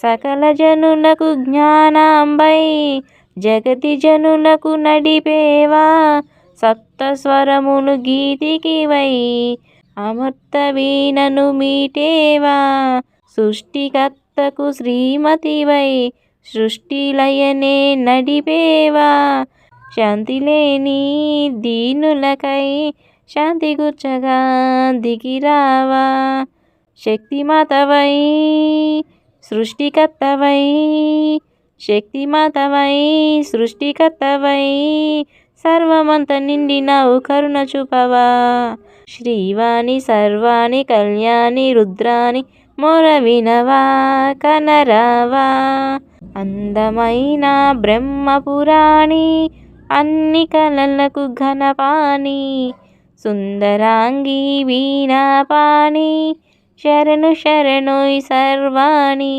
సకల జనులకు జ్ఞానాంబై జగతి జనులకు నడిపేవా సప్తస్వరములు గీతికి వై అమర్త వీణను మీటేవా సృష్టికర్తకు శ్రీమతివై సృష్టి లయనే నడిపేవా శాంతి లేని దీనులకై శాంతి గుర్చగా దిగిరావా శక్తిమాతవై సృష్టికర్తవై శక్తిమాతవై సృష్టికర్తవై సర్వమంత నిండినావు కరుణ చూపవా శ్రీవాణి సర్వాణి కళ్యాణి రుద్రాని మొర వినవా కనరావా అందమైన బ్రహ్మపురాణి అన్ని కళలకు ఘనపాణి సుందరాంగి వీణాపాణి శరణు శరణోయ్ సర్వాణి.